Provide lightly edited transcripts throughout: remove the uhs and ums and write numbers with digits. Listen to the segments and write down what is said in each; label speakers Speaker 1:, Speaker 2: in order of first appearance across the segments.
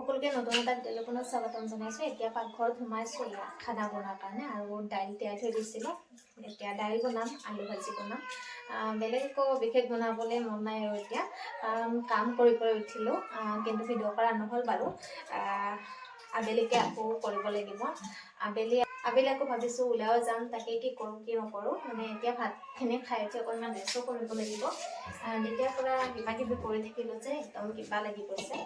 Speaker 1: সকলোকে নতুন এটা ভিডিঅ'খনত স্বাগতম জনাইছোঁ। এতিয়া পাকঘৰত সোমাইছোঁ খানা বনোৱাৰ কাৰণে, আৰু দাইল তিয়াই থৈ দিছিলোঁ। এতিয়া দাইল বনাম, আলু ভাজি বনাম। বেলেগ একো বিশেষ বনাবলৈ মন নাই আৰু এতিয়া, কাৰণ কাম কৰি উঠিলোঁ, কিন্তু ভিডিঅ' কৰা নহ'ল বাৰু। আবেলিকে আকৌ কৰিব লাগিব। আবেলি আকৌ ভাবিছোঁ ওলাইও যাম, তাকে কি কৰোঁ কি নকৰোঁ। মানে এতিয়া ভাতখিনি খাই উঠি অকণমান ৰেষ্টো কৰিব লাগিব। তেতিয়াৰ পৰা কিবা কিবি কৰি থাকিলোঁ যে একদম কিবা লাগি গৈছে।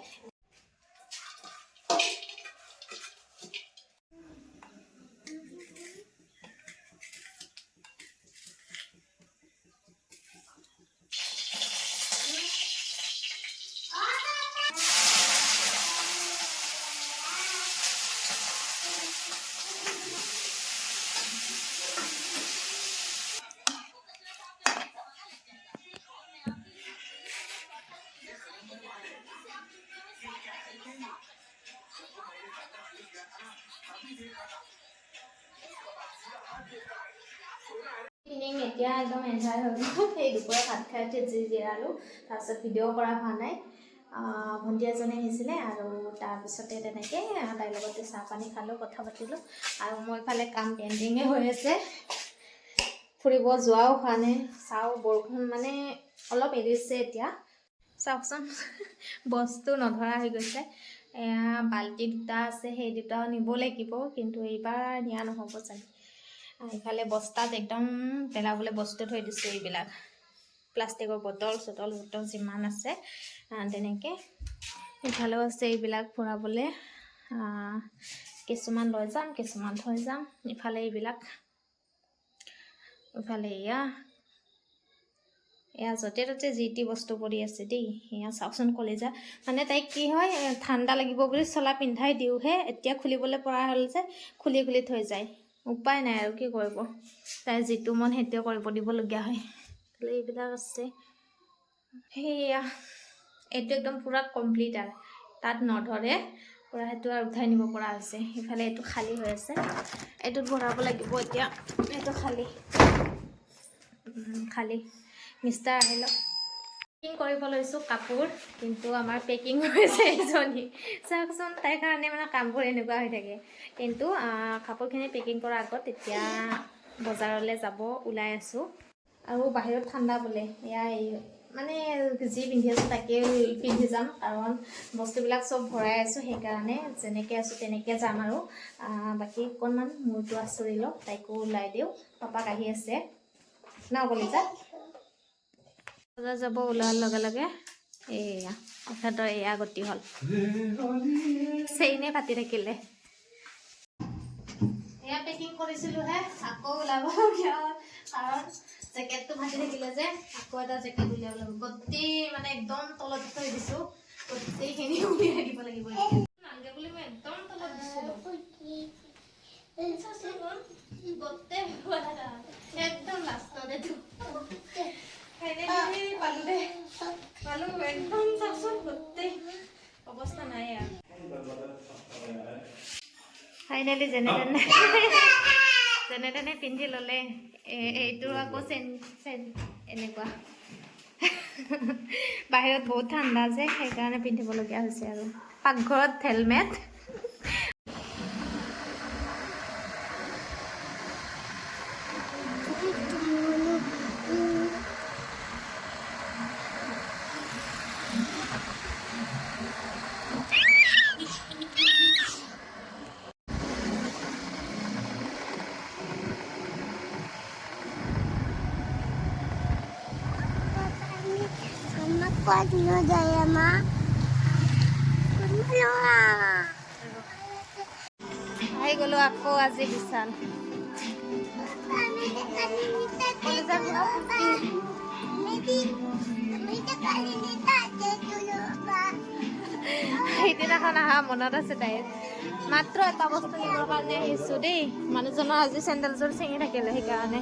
Speaker 1: এতিয়া একদম এন্ধাৰ হৈ গ'ল। সেই দুপৰীয়া ভাত খাই উঠি জিৰালোঁ, তাৰপিছত ভিডিঅ' কৰা হোৱা নাই। ভণ্টি এজনী আহিছিলে, আৰু তাৰপিছতে তেনেকৈ তাইৰ লগতে চাহ পানী খালোঁ, কথা পাতিলোঁ। আৰু মই ইফালে কাম পেণ্ডিঙে হৈ আছে, ফুৰিব যোৱাও হোৱা নাই। চাওঁ, বৰষুণ মানে অলপ এৰিছে এতিয়া। চাওকচোন, বস্তু নধৰা হৈ গৈছে। এয়া বাল্টি দুটা আছে, সেই দুটাও নিব লাগিব, কিন্তু এইবাৰ নিয়া নহ'ব চাগে। ইফালে বস্তাত একদম পেলাবলৈ বস্তু থৈ দিছোঁ, এইবিলাক প্লাষ্টিকৰ বটল যিমান আছে তেনেকৈ। ইফালেও আছে এইবিলাক ভৰাবলৈ, কিছুমান লৈ যাম, কিছুমান থৈ যাম। ইফালে এইবিলাক, ইফালে এয়া য'তে ত'তে যি টি বস্তু পৰি আছে দেই। এয়া চাওকচোন, কলিজা মানে তাইক কি হয়, ঠাণ্ডা লাগিব বুলি চলা পিন্ধাই দিওঁহে, এতিয়া খুলিবলৈ পৰা হ'ল যে খুলি থৈ যায়। উপায় নাই আৰু কি কৰিব, তাই যিটো মন সেইটোৱে কৰিব দিবলগীয়া হয়। এইবিলাক আছে, সেয়া এইটো একদম পূৰা কমপ্লিট, আৰু তাত নধৰে পূৰা, সেইটো আৰু উঠাই নিব পৰা হৈছে। ইফালে এইটো খালী হৈ আছে, এইটোত ভৰাব লাগিব এতিয়া। এইটো খালী মিষ্টাৰ আহিল। পেকিং কৰিব লৈছোঁ কাপোৰ, কিন্তু আমাৰ পেকিং হৈছে এজনী। চাওকচোন, তাইৰ কাৰণে মানে কামবোৰ এনেকুৱা হৈ থাকে। কিন্তু কাপোৰখিনি পেকিং কৰাৰ আগত এতিয়া বজাৰলৈ যাব ওলাই আছোঁ। আৰু বাহিৰত ঠাণ্ডা বোলে, এয়া মানে যি পিন্ধি আছোঁ তাকে পিন্ধি যাম, কাৰণ বস্তুবিলাক চব ভৰাই আছোঁ। সেইকাৰণে যেনেকৈ আছোঁ তেনেকৈ যাম। আৰু বাকী অকণমান মূৰটো আঁচুৰি লওঁ, তাইকো ওলাই দিওঁ। পাপাক আহি আছে ন কলিজা। বজাৰ যাব ওলোৱাৰ লগে লগে এয়া সিহঁতৰ এয়া গতি হ'ল, চেইনে ফাটি থাকিলে। এয়া পেকিং কৰিছিলোঁহে, আকৌ ওলাব লগীয়া হ'ল, কাৰণ জেকেটটো ফাটি থাকিলে যে। আকৌ এটা জেকেট উলিয়াব লাগিব, গোটেই মানে একদম তলত থৈ দিছোঁ, গোটেইখিনি উলিয়াই দিব লাগিব। নালাগে বুলি মই একদম তলত দিছিলোঁ, গোটেই একদম লাষ্টতে পালো একদম। চাওকচোন, গোটেই অৱস্থা নাই আৰু। ফাইনেলি যেনে তেনে পিন্ধি ল'লে। এইটো আকৌ চেন এনেকুৱা। বাহিৰত বহুত ঠাণ্ডা যে, সেইকাৰণে পিন্ধিবলগীয়া হৈছে। আৰু পাকঘৰত হেলমেট। আহি গ'লো আকৌ আজি বিশাল। সেইদিনাখন অহা মনত আছে তাইৰ। মাত্ৰ এটা বস্তু নিবৰ কাৰণে আহিছোঁ দেই। মানুহজনৰ আজি চেণ্ডেলযোৰ ছিঙি থাকিলে, সেইকাৰণে।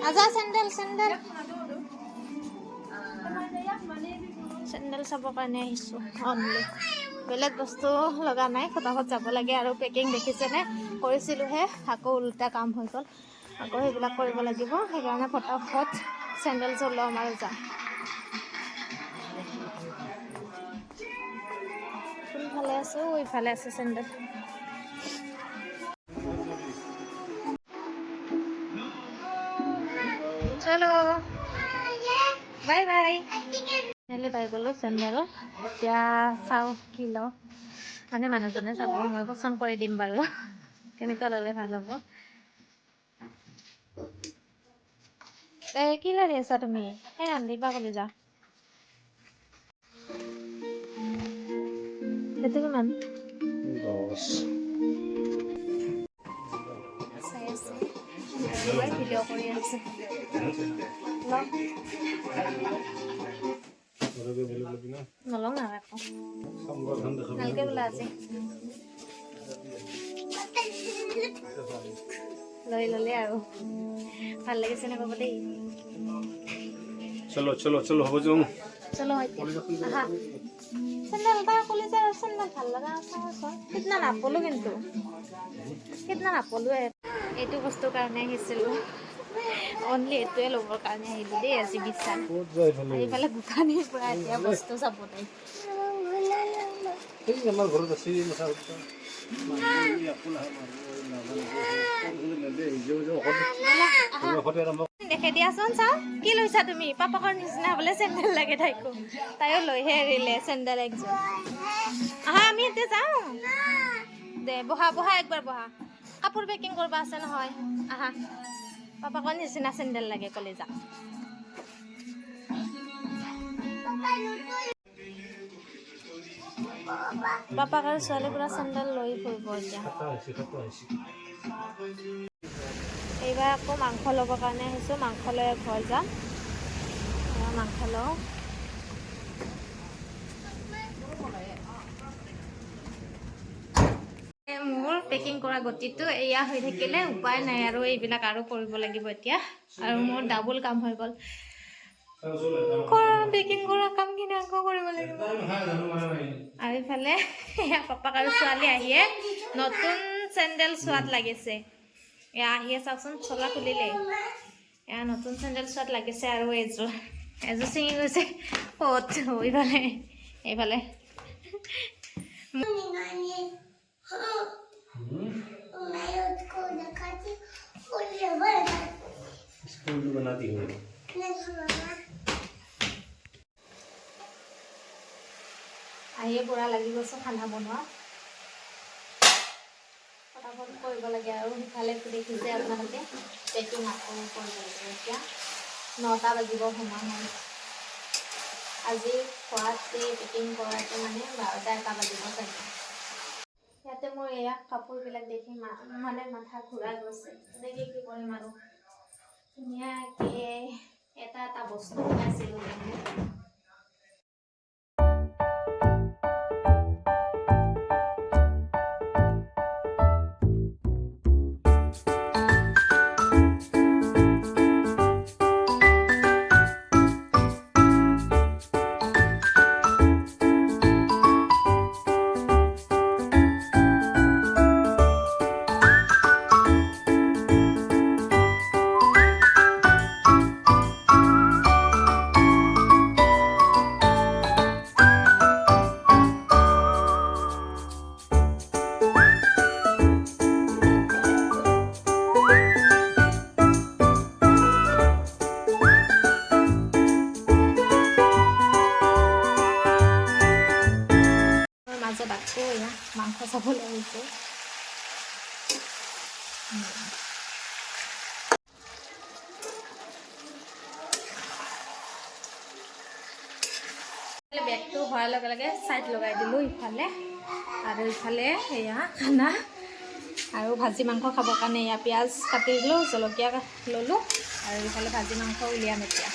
Speaker 1: আজা চেণ্ডেল চাবৰ কাৰণে আহিছোঁ অনলি। বেলেগ বস্তু লগা নাই, ফটাফট যাব লাগে। আৰু পেকিং দেখিছেনে, কৰিছিলোঁহে, আকৌ উল্টা কাম হৈ গ'ল। আকৌ সেইবিলাক কৰিব লাগিব সেইকাৰণে ফটাফট চেণ্ডেলযোৰ ল'ম আৰু যাম কোনফালে আছো ইফালে আছে চেণ্ডেল চলো বাই বাই হেলে পাই গ'লো চেণ্ডেল এতিয়া চাওঁ কি লওঁ মানে মানুহজনে চাব মই পচন্দ কৰি দিম বাৰু কেনেকুৱা ল'লে ভাল হ'ব কি লাগি আছা তুমি সেই ৰান্ধিবা ক'লে যা সেইটো কিমান 10 চাই আছে ভিডিঅ' কৰি আছে নলওঁ না আকৌ ভালকে বোলা আজি লৈ ল'লে আৰু ভাল লাগিছে নে ক'ব দেই
Speaker 2: চলো চলো চলো হ'ব যাওঁ
Speaker 1: চলো আহা চেণ্ডেল তাৰ কলিজাৰ চেণ্ডেল ভাল লগা সিদিনা নাপলোঁ কিন্তু সিদিনা নাপলোঁৱে এইটো বস্তুৰ কাৰণে আহিছিলোঁ অনলি এইটোৱে ল'বৰ কাৰণে আহিলোঁ দেই আজি বিশাল আহিফালে দোকানীৰ পৰা এতিয়া বস্তু চাব তাই
Speaker 2: আমাৰ ঘৰত আছে
Speaker 1: দেখে দিয়াচোন চাওঁ কি লৈছা তুমি পাপাকৰ নিচিনা বোলে চেণ্ডেল লাগে তাইকো তাইও লৈহে এৰিলে চেণ্ডেল একযোৰ আহা আমি এতিয়া যাওঁ দে বহা বহা একবাৰ বহা কাপোৰ পেকিং কৰিব আছে নহয় আহা পাপাকৰ নিচিনা চেণ্ডেল লাগে ক'লে যা পাপাক আৰু ছোৱালী পুৰা চেণ্ডেল লৈ ফুৰিব এতিয়া এইবাৰ আকৌ মাংস ল'বৰ কাৰণে আহিছোঁ মাংস লৈ ঘৰ যাম মাংস লওঁ মোৰ পেকিং কৰা গতিটো এয়া হৈ থাকিলে উপায় নাই আৰু এইবিলাক আৰু কৰিব লাগিব এতিয়া আৰু মোৰ ডাবল কাম হৈ গ'ল পেকিং কৰা কামখিনি আকৌ কৰিব লাগিব আৰু ইফালে এয়া পাপাক আৰু ছোৱালী আহিয়ে নতুন চেণ্ডেল চোৱাত লাগিছে এয়া আহিয়ে চাওকচোন চলা খুলিলে এয়া নতুন চেণ্ডেল চোৱাত লাগিছে আৰু এযোৰ ছিঙি গৈছে ক'ত এইফালে এইফালে আহিয়ে পুৰা লাগি গৈছে খানা বনোৱা ফটাফট কৰিব লাগে আৰু সিফালে দেখিছে আপোনালোকে পেকিং আকৌ কৰিব লাগে এতিয়া 9টা বাজিব সময় হ'ল আজি খোৱাতে পেকিং কৰাতে মানে 12টা 1টা বাজিব চাগে ইয়াতে মোৰ এয়া কাপোৰবিলাক দেখি মানে মাথা ঘূৰাই গৈছে এনেকৈ কি কৰিম আৰু ধুনীয়াকৈ এটা এটা বস্তু বনাইছিলোঁ মাজত আকৌ এয়া মাংস চাবলৈ আহিছে বেগটো হোৱাৰ লগে লগে চাইড লগাই দিলোঁ ইফালে আৰু ইফালে এয়া খানা আৰু ভাজি মাংস খাবৰ কাৰণে এয়া পিঁয়াজ কাটি দিলোঁ জলকীয়া ল'লোঁ আৰু ইফালে ভাজি মাংস উলিয়াম এতিয়া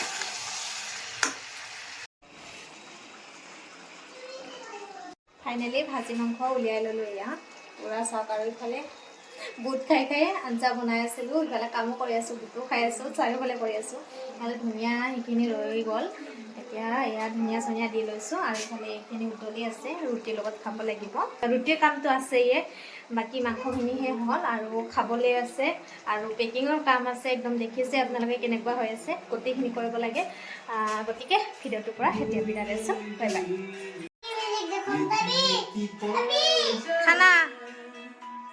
Speaker 1: ফাইনেলি ভাজি মাংস উলিয়াই ল'লোঁ এয়া পুৰা চাওক আৰু ইফালে বুট খাই খাই আঞ্জা বনাই আছিলোঁ, ইফালে কামো কৰি আছোঁ, বুটো খাই আছোঁ, চাৰিওফালে কৰি আছোঁ। ইফালে ধুনীয়া সেইখিনি ৰৈ গ'ল। এতিয়া এয়া ধুনীয়া চনিয়া দি লৈছোঁ আৰু ইফালে এইখিনি উতলি আছে, ৰুটিৰ লগত খাব লাগিব। ৰুটিৰ কামটো আছেই, বাকী মাংসখিনিহে হ'ল আৰু খাবলৈ আছে আৰু পেকিঙৰ কাম আছে। একদম দেখিছে আপোনালোকে কেনেকুৱা হৈ আছে, গোটেইখিনি কৰিব লাগে। গতিকে ভিডিঅ'টোৰ পৰা এতিয়া বিদায় লৈছোঁ। Bye bye. খানা